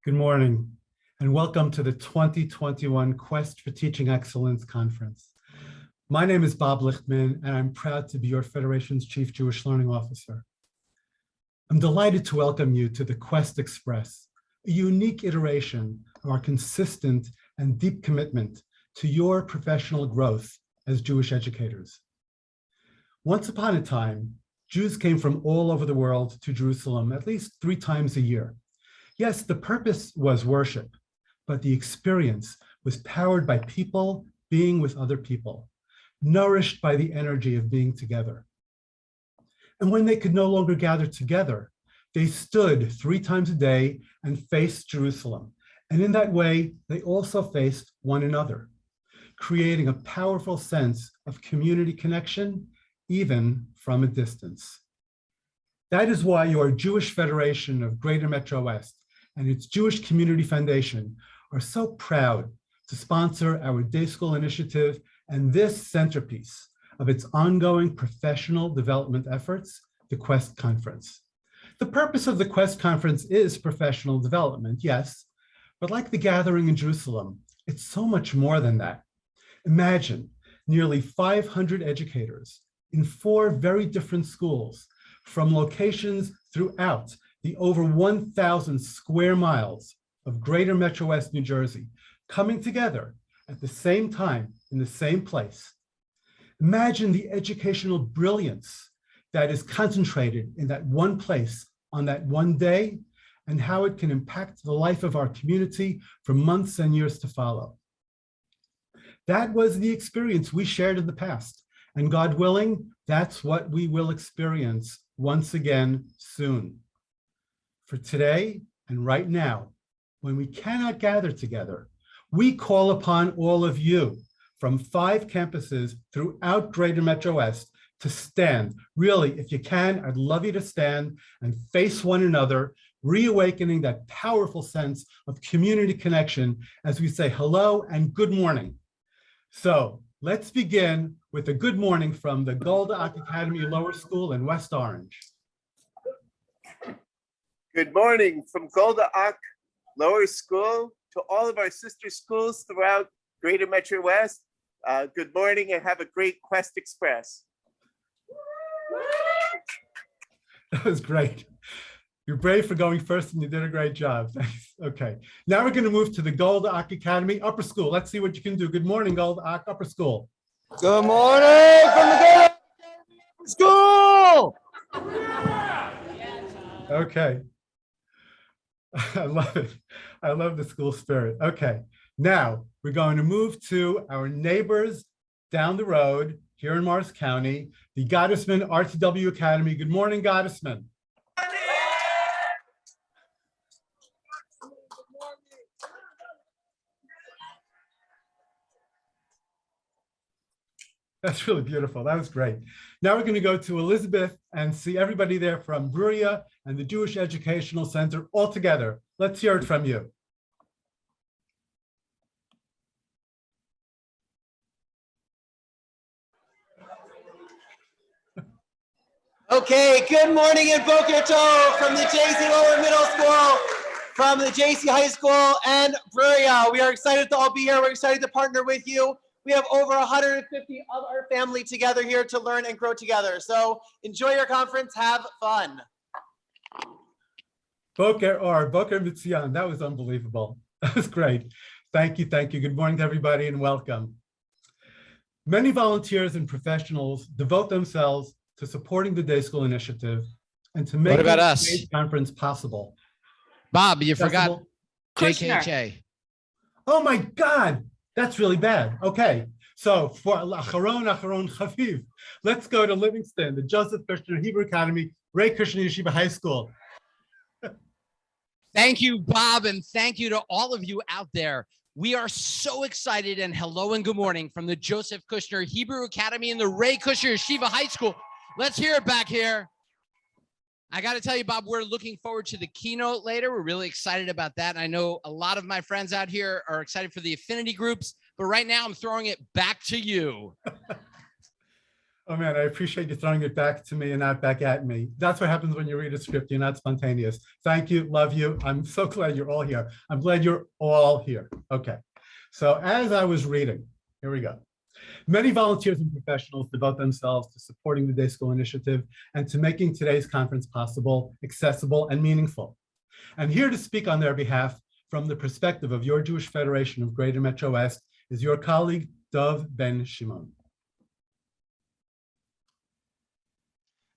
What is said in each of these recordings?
Good morning, and welcome to the 2021 Quest for Teaching Excellence Conference. My name is Bob Lichtman, and I'm proud to be your Federation's Chief Jewish Learning Officer. I'm delighted to welcome you to the Quest Express, a unique iteration of our consistent and deep commitment to your professional growth as Jewish educators. Once upon a time, Jews came from all over the world to Jerusalem at least 3 times a year. Yes, the purpose was worship, but the experience was powered by people being with other people, nourished by the energy of being together. And when they could no longer gather together, they stood 3 times a day and faced Jerusalem. And in that way, they also faced one another, creating a powerful sense of community connection, even from a distance. That is why your Jewish Federation of Greater Metro West and its Jewish Community Foundation are so proud to sponsor our Day School initiative and this centerpiece of its ongoing professional development efforts, the Quest Conference. The purpose of the Quest Conference is professional development, yes, but like the gathering in Jerusalem, it's so much more than that. Imagine nearly 500 educators in 4 very different schools from locations throughout the over 1,000 square miles of Greater Metro West, New Jersey, coming together at the same time in the same place. Imagine the educational brilliance that is concentrated in that one place on that one day and how it can impact the life of our community for months and years to follow. That was the experience we shared in the past, and God willing, that's what we will experience once again soon. For today and right now, when we cannot gather together, we call upon all of you from 5 campuses throughout Greater Metro West to stand. Really, if you can, I'd love you to stand and face one another, reawakening that powerful sense of community connection as we say hello and good morning. So let's begin with a good morning from the Golda Ak Academy Lower School in West Orange. Good morning from Golda Ak Lower School to all of our sister schools throughout Greater Metro West. Good morning and have a great Quest Express. That was great. You're brave for going first and you did a great job. Thanks. Okay, now we're going to move to the Golda Ak Academy Upper School. Let's see what you can do. Good morning, Golda Ak Upper School. Good morning from the Golda Ak School. Okay. I love it. I love the school spirit. Okay, now we're going to move to our neighbors down the road here in Morris County, the Gottesman RTW Academy. Good morning, Gottesman. That's really beautiful. That was great. Now we're going to go to Elizabeth and see everybody there from Bruria and the Jewish Educational Center all together. Let's hear it from you. Okay, good morning and Boker Tov from the JC Lower Middle School, from the JC High School and Bruria. We are excited to all be here. We're excited to partner with you. We have over 150 of our family together here to learn and grow together. So enjoy your conference, have fun. Boker Mitzion, that was unbelievable. That was great. Thank you, thank you. Good morning to everybody and welcome. Many volunteers and professionals devote themselves to supporting the Day School initiative and to make today's conference possible. Bob, you forgot JKHA. Oh my God. That's really bad. Okay, so for Acharon Chaviv, let's go to Livingston, the Joseph Kushner Hebrew Academy, Ray Kushner Yeshiva High School. Thank you, Bob, and thank you to all of you out there. We are so excited, and hello and good morning from the Joseph Kushner Hebrew Academy and the Ray Kushner Yeshiva High School. Let's hear it back here. I got to tell you, Bob, we're looking forward to the keynote later. We're really excited about that. I know a lot of my friends out here are excited for the affinity groups, but right now I'm throwing it back to you. Oh man, I appreciate you throwing it back to me and not back at me. That's what happens when you read a script. You're not spontaneous. Thank you. Love you. I'm so glad you're all here. I'm glad you're all here. Okay. So as I was reading, here we go. Many volunteers and professionals devote themselves to supporting the Day School Initiative and to making today's conference possible, accessible, and meaningful. And here to speak on their behalf from the perspective of your Jewish Federation of Greater Metro West is your colleague, Dov Ben Shimon.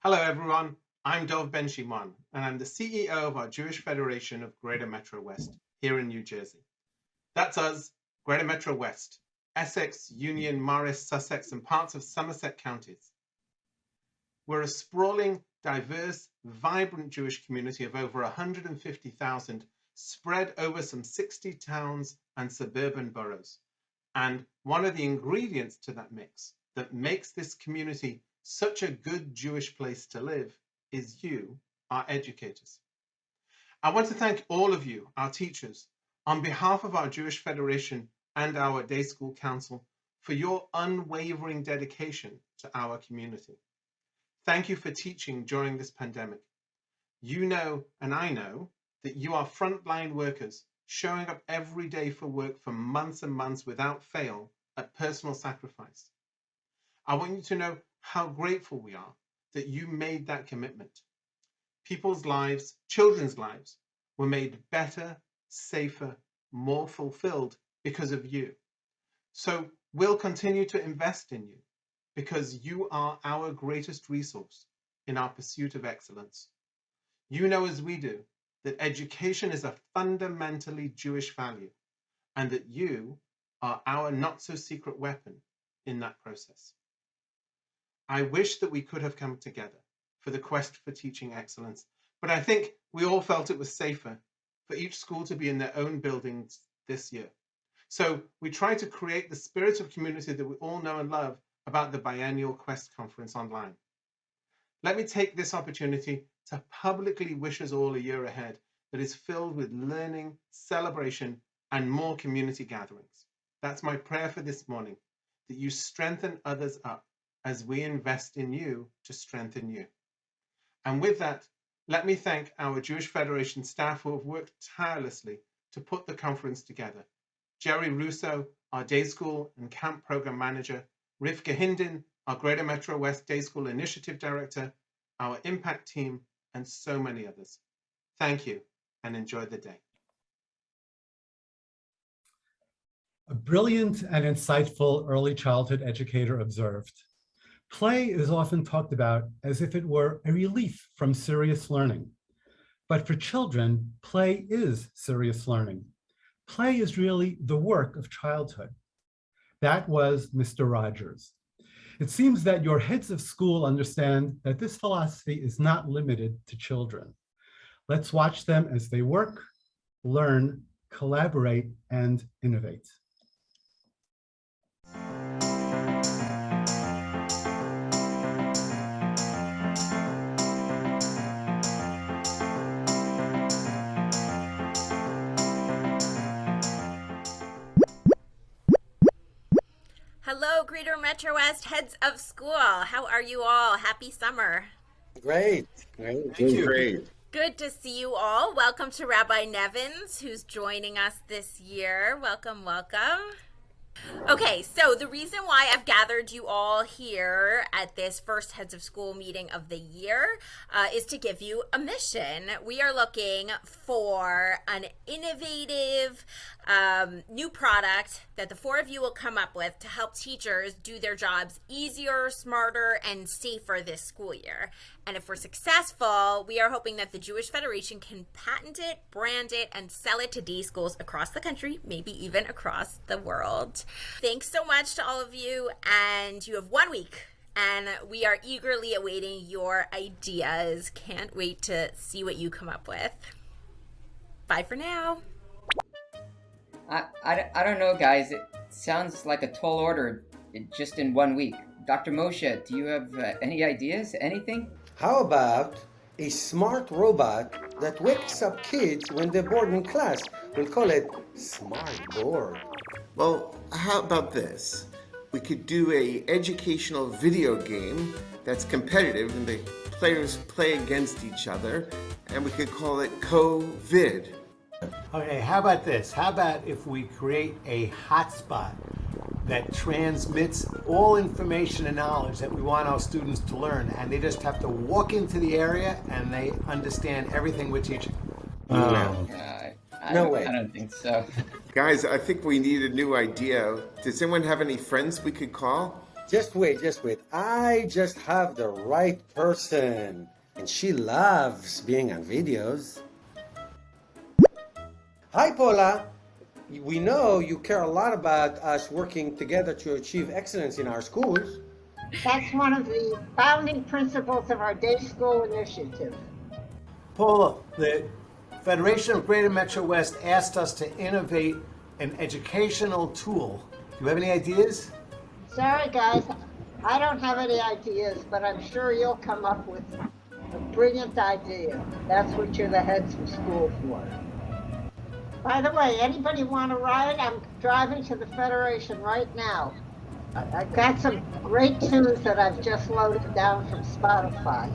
Hello, everyone. I'm Dov Ben Shimon, and I'm the CEO of our Jewish Federation of Greater Metro West here in New Jersey. That's us, Greater Metro West, Essex, Union, Morris, Sussex, and parts of Somerset counties. We're a sprawling, diverse, vibrant Jewish community of over 150,000 spread over some 60 towns and suburban boroughs. And one of the ingredients to that mix that makes this community such a good Jewish place to live is you, our educators. I want to thank all of you, our teachers, on behalf of our Jewish Federation and our Day School Council for your unwavering dedication to our community. Thank you for teaching during this pandemic. You know, and I know, that you are frontline workers showing up every day for work for months and months without fail at personal sacrifice. I want you to know how grateful we are that you made that commitment. People's lives, children's lives, were made better, safer, more fulfilled because of you. So we'll continue to invest in you because you are our greatest resource in our pursuit of excellence. You know, as we do, that education is a fundamentally Jewish value and that you are our not-so-secret weapon in that process. I wish that we could have come together for the quest for teaching excellence, but I think we all felt it was safer for each school to be in their own buildings this year. So we tried to create the spirit of community that we all know and love about the biennial Quest conference online. Let me take this opportunity to publicly wish us all a year ahead that is filled with learning, celebration, and more community gatherings. That's my prayer for this morning, that you strengthen others up as we invest in you to strengthen you. And with that, let me thank our Jewish Federation staff who have worked tirelessly to put the conference together. Jerry Russo, our Day School and Camp Program Manager, Rivka Hindin, our Greater Metro West Day School Initiative Director, our Impact Team, and so many others. Thank you and enjoy the day. A brilliant and insightful early childhood educator observed, play is often talked about as if it were a relief from serious learning. But for children, play is serious learning. Play is really the work of childhood. That was Mr. Rogers. It seems that your heads of school understand that this philosophy is not limited to children. Let's watch them as they work, learn, collaborate, and innovate. Hello, Greater Metro West heads of school. How are you all? Happy summer. Great. Thank you. Great. Good to see you all. Welcome to Rabbi Nevins, who's joining us this year. Welcome, welcome. Okay, so the reason why I've gathered you all here at this first Heads of School meeting of the year is to give you a mission. We are looking for an innovative new product that the four of you will come up with to help teachers do their jobs easier, smarter, and safer this school year. And if we're successful, we are hoping that the Jewish Federation can patent it, brand it, and sell it to day schools across the country, maybe even across the world. Thanks so much to all of you, and you have 1 week, and we are eagerly awaiting your ideas. Can't wait to see what you come up with. Bye for now. I don't know, guys. It sounds like a tall order just in 1 week. Dr. Moshe, do you have any ideas? Anything? How about a smart robot that wakes up kids when they're bored in class? We'll call it Smart Board. Well, how about this? we could do a educational video game that's competitive and the players play against each other, and we could call it COVID. Okay, how about this? How about if we create a hotspot that transmits all information and knowledge that we want our students to learn, and they just have to walk into the area and they understand everything we're teaching? No way. I don't think so. Guys, I think we need a new idea. Does anyone have any friends we could call? Just wait. I just have the right person. And she loves being on videos. Hi, Paula. We know you care a lot about us working together to achieve excellence in our schools. That's one of the founding principles of our day school initiative. Paula, the Federation of Greater Metro West asked us to innovate an educational tool. Do you have any ideas? Sorry, guys, I don't have any ideas, but I'm sure you'll come up with a brilliant idea. That's what you're the heads of school for. By the way, anybody want to ride? I'm driving to the Federation right now. I've got some great tunes that I've just loaded down from Spotify.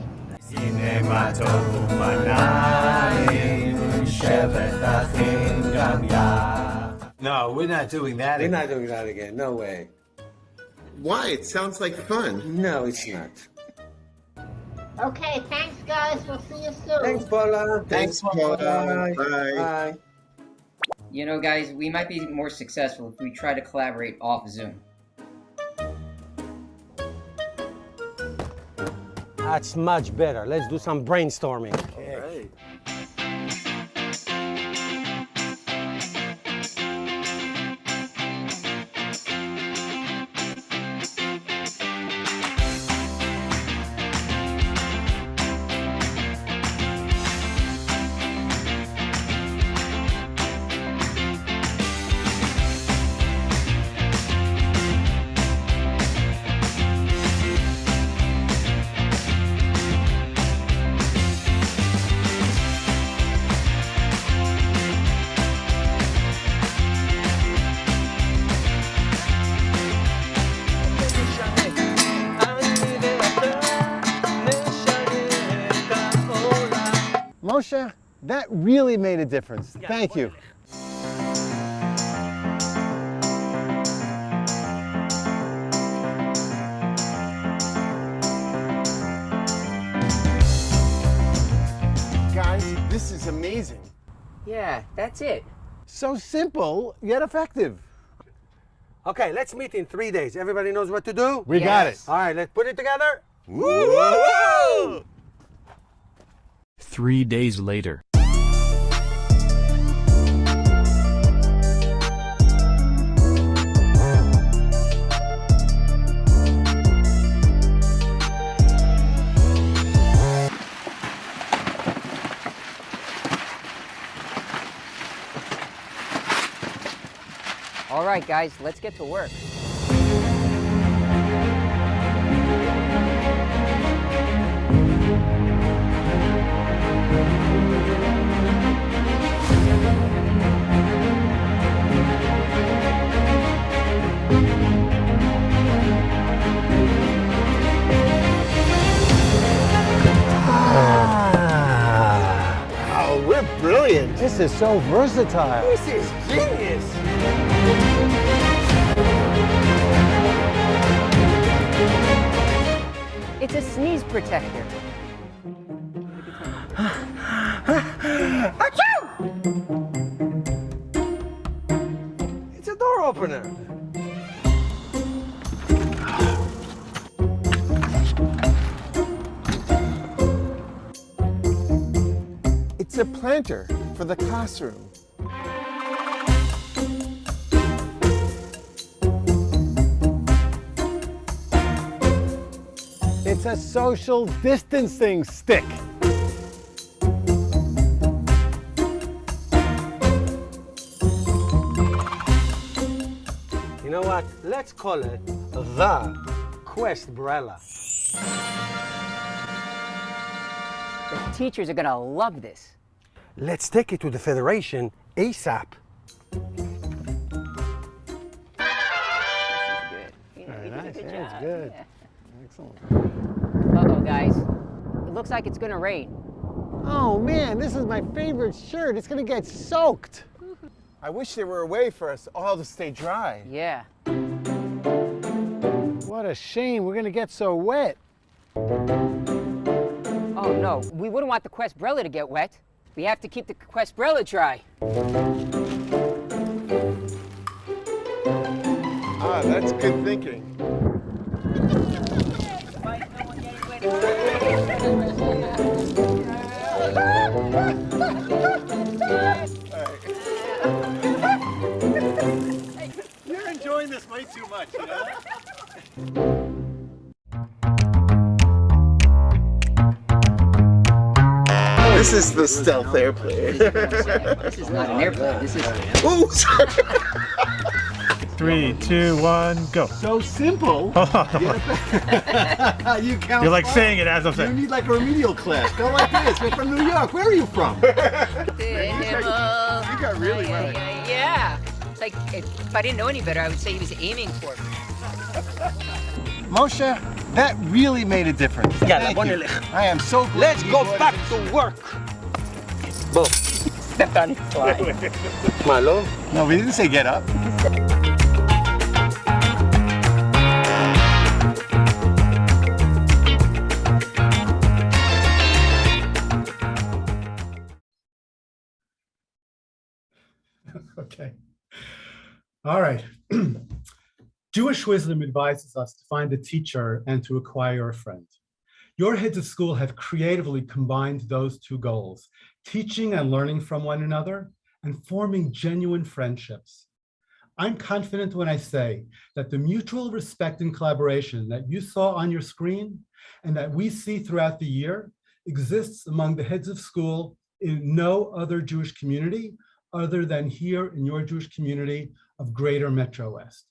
No, we're not doing that. We're not doing that again. No way. Why? It sounds like fun. No, it's not. Okay, thanks, guys. We'll see you soon. Thanks, Paula. Thanks, Paula. Bye. Bye. Bye. You know, guys, we might be more successful if we try to collaborate off Zoom. That's much better. Let's do some brainstorming. All right. Moshe, that really made a difference. Thank you. Guys, this is amazing. Yeah, that's it. So simple, yet effective. Okay, let's meet in 3 days. Everybody knows what to do? We got it. All right, let's put it together. Woo! 3 days later. All right, guys, let's get to work. Oh, we're brilliant. This is so versatile. This is genius. It's a sneeze protector. It's a door opener. It's a planter for the classroom. It's a social distancing stick. You know what? Let's call it the Questbrella. The teachers are gonna love this. Let's take it to the Federation ASAP. This is good. good. Excellent. Uh-oh, guys. It looks like it's gonna rain. Oh man, this is my favorite shirt. It's gonna get soaked. I wish there were a way for us all to stay dry. Yeah. What a shame, we're gonna get so wet. Oh no, we wouldn't want the Questbrella to get wet. We have to keep the Questbrella dry. Ah, that's good thinking. You're enjoying this way too much, you know? This is the stealth airplane. This is not an airplane. This is. Ooh, sorry. 3, 2, 1, go. So simple. You count. You're like five. saying it as I'm You saying. need like a remedial class. Go like this. We're from New York. Where are you from? You got really well. Yeah. It's like, if I didn't know any better, I would say he was aiming for me. Moshe, that really made a difference. Thank you. I am so glad. Let's go back to work. Boom. Stepped on his fly. Malo? No, we didn't say get up. Okay. All right. Jewish wisdom advises us to find a teacher and to acquire a friend. Your heads of school have creatively combined those two goals, teaching and learning from one another and forming genuine friendships. I'm confident when I say that the mutual respect and collaboration that you saw on your screen and that we see throughout the year exists among the heads of school in no other Jewish community other than here in your Jewish community of Greater Metro West.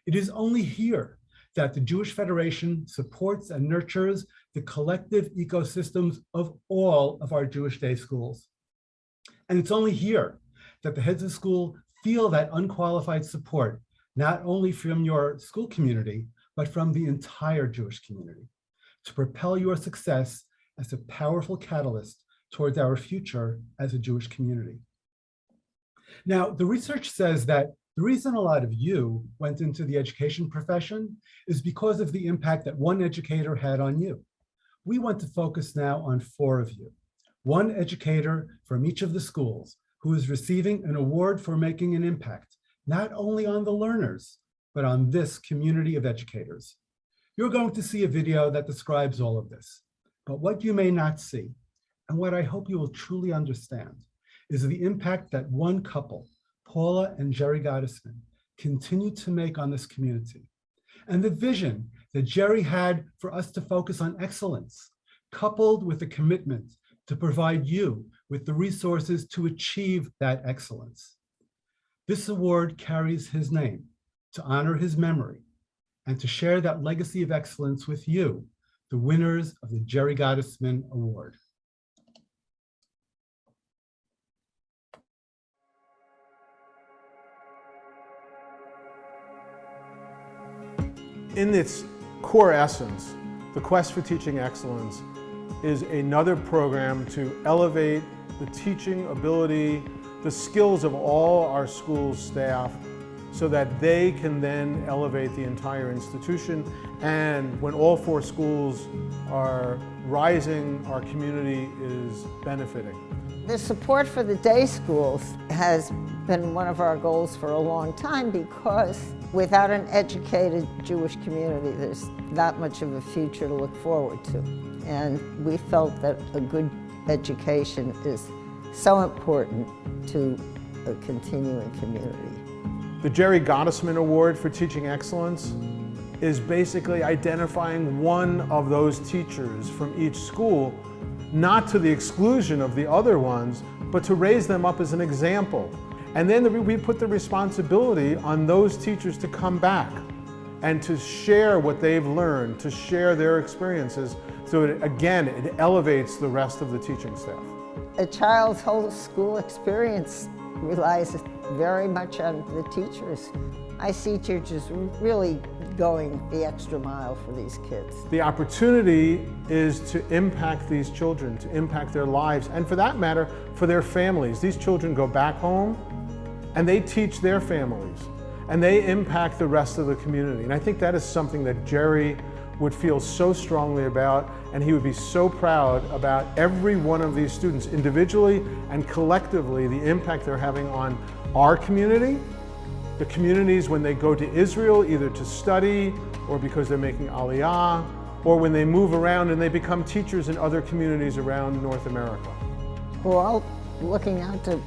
It is only here that the Jewish Federation supports and nurtures the collective ecosystems of all of our Jewish day schools. And it's only here that the heads of school feel that unqualified support, not only from your school community, but from the entire Jewish community, to propel your success as a powerful catalyst towards our future as a Jewish community. Now, the research says that the reason a lot of you went into the education profession is because of the impact that one educator had on you. We want to focus now on 4 of you. One educator from each of the schools who is receiving an award for making an impact, not only on the learners, but on this community of educators. You're going to see a video that describes all of this. But what you may not see, and what I hope you will truly understand, is the impact that one couple, Paula and Jerry Gottesman, continue to make on this community. And the vision that Jerry had for us to focus on excellence, coupled with the commitment to provide you with the resources to achieve that excellence. This award carries his name to honor his memory and to share that legacy of excellence with you, the winners of the Jerry Gottesman Award. In its core essence, the Quest for Teaching Excellence is another program to elevate the teaching ability, the skills of all our school staff so that they can then elevate the entire institution. And when all 4 schools are rising, our community is benefiting. The support for the day schools has been one of our goals for a long time because without an educated Jewish community, there's not much of a future to look forward to. And we felt that a good education is so important to a continuing community. The Jerry Gottesman Award for Teaching Excellence is basically identifying one of those teachers from each school, not to the exclusion of the other ones, but to raise them up as an example. And then we put the responsibility on those teachers to come back and to share what they've learned, to share their experiences, so it elevates the rest of the teaching staff. A child's whole school experience relies very much on the teachers. I see teachers really going the extra mile for these kids. The opportunity is to impact these children, to impact their lives, and for that matter, for their families. These children go back home and they teach their families and they impact the rest of the community. And I think that is something that Jerry would feel so strongly about, and he would be so proud about every one of these students individually and collectively, the impact they're having on our community, the communities when they go to Israel, either to study or because they're making Aliyah, or when they move around and they become teachers in other communities around North America. We're all looking out to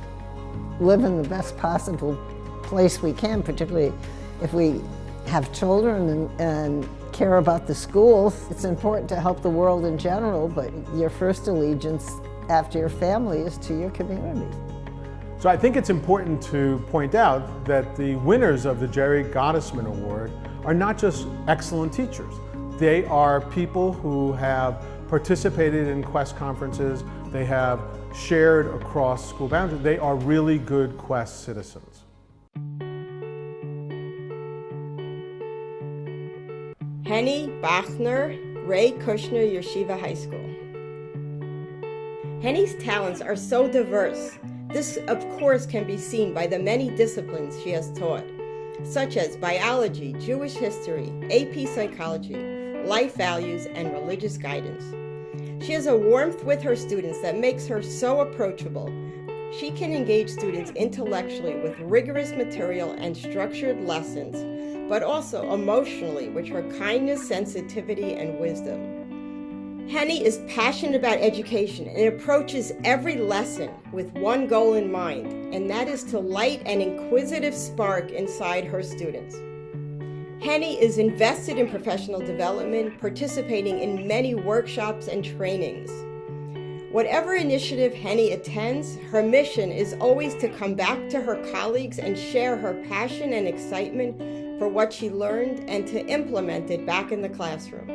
live in the best possible place we can, particularly if we have children and care about the schools. It's important to help the world in general, but your first allegiance after your family is to your community. So I think it's important to point out that the winners of the Jerry Gottesman Award are not just excellent teachers. They are people who have participated in Quest conferences. They have shared across school boundaries. They are really good Quest citizens. Henny Bachner, Ray Kushner Yeshiva High School. Henny's talents are so diverse. This, of course, can be seen by the many disciplines she has taught, such as biology, Jewish history, AP psychology, life values, and religious guidance. She has a warmth with her students that makes her so approachable. She can engage students intellectually with rigorous material and structured lessons, but also emotionally with her kindness, sensitivity, and wisdom. Henny is passionate about education and approaches every lesson with one goal in mind, and that is to light an inquisitive spark inside her students. Henny is invested in professional development, participating in many workshops and trainings. Whatever initiative Henny attends, her mission is always to come back to her colleagues and share her passion and excitement for what she learned and to implement it back in the classroom.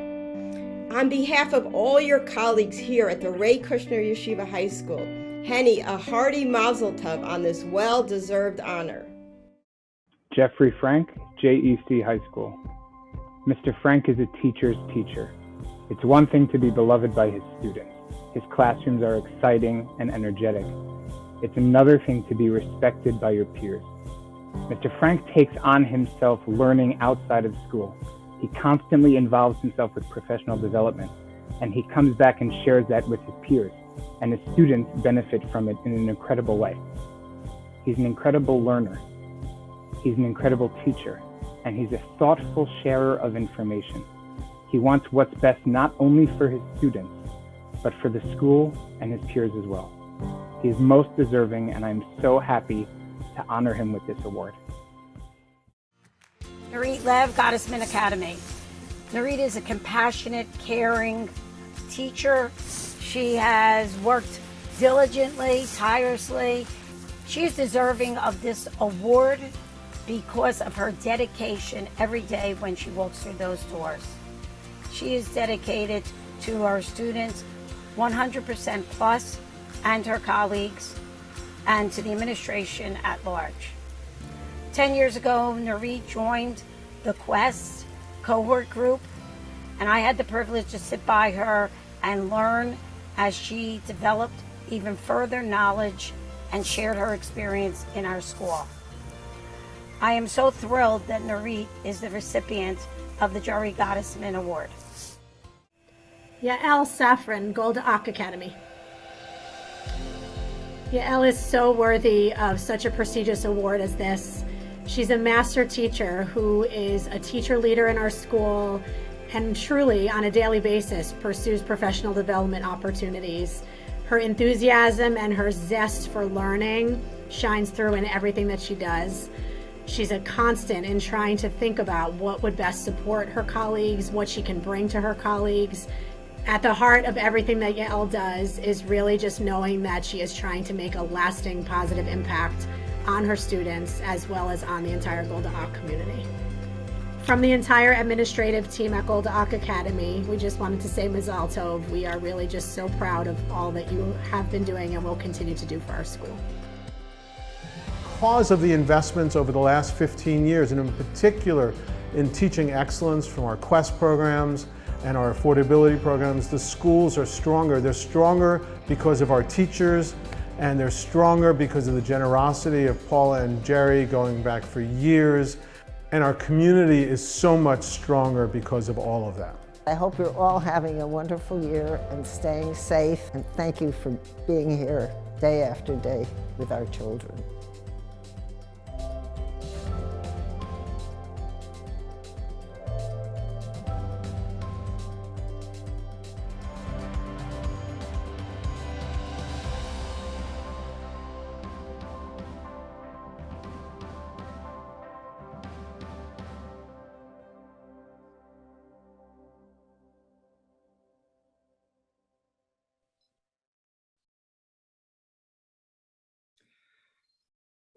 On behalf of all your colleagues here at the Ray Kushner Yeshiva High School, Henny, a hearty mazel tov on this well-deserved honor. Jeffrey Frank, JEC High School. Mr. Frank is a teacher's teacher. It's one thing to be beloved by his students. His classrooms are exciting and energetic. It's another thing to be respected by your peers. Mr. Frank takes on himself learning outside of school. He constantly involves himself with professional development, and he comes back and shares that with his peers, and his students benefit from it in an incredible way. He's an incredible learner. He's an incredible teacher, and he's a thoughtful sharer of information. He wants what's best not only for his students, but for the school and his peers as well. He is most deserving, and I'm so happy to honor him with this award. Nurit Lev, Gottesman Academy. Nurit is a compassionate, caring teacher. She has worked diligently, tirelessly. She is deserving of this award because of her dedication every day when she walks through those doors. She is dedicated to her students 100% plus and her colleagues and to the administration at large. 10 years ago, Nurit joined the Quest cohort group, and I had the privilege to sit by her and learn as she developed even further knowledge and shared her experience in our school. I am so thrilled that Nurit is the recipient of the Jerry Gottesman Award. Yael Safran, Golda Ak Academy. Yael is so worthy of such a prestigious award as this. She's a master teacher who is a teacher leader in our school and truly on a daily basis pursues professional development opportunities. Her enthusiasm and her zest for learning shines through in everything that she does. She's a constant in trying to think about what would best support her colleagues, what she can bring to her colleagues. At the heart of everything that Yael does is really just knowing that she is trying to make a lasting positive impact on her students as well as on the entire Golda Ak community. From the entire administrative team at Golda Ak Academy, we just wanted to say Mazal Tov. We are really just so proud of all that you have been doing and will continue to do for our school. because of the investments over the last 15 years, and in particular in teaching excellence from our Quest programs and our affordability programs, the schools are stronger. They're stronger because of our teachers, and they're stronger because of the generosity of Paula and Jerry going back for years. And our community is so much stronger because of all of that. I hope you're all having a wonderful year and staying safe, and thank you for being here day after day with our children.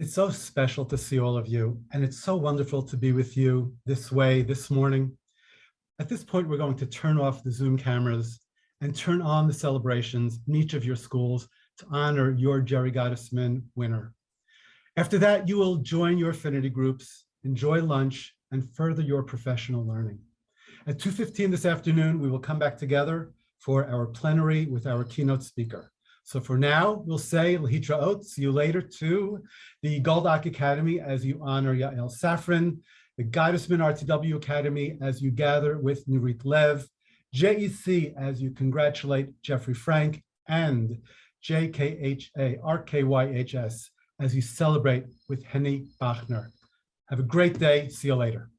It's so special to see all of you, and it's so wonderful to be with you this way this morning. At this point, we're going to turn off the Zoom cameras and turn on the celebrations in each of your schools to honor your Jerry Gottesman winner. After that, you will join your affinity groups, enjoy lunch, and further your professional learning. At 2:15 this afternoon, we will come back together for our plenary with our keynote speaker. So for now, we'll say Lahitraot, see you later to the Goldak Academy as you honor Yael Safran, the Gottesman RTW Academy as you gather with Nurit Lev, JEC as you congratulate Jeffrey Frank, and JKHA RKYHS as you celebrate with Henny Bachner. Have a great day. See you later.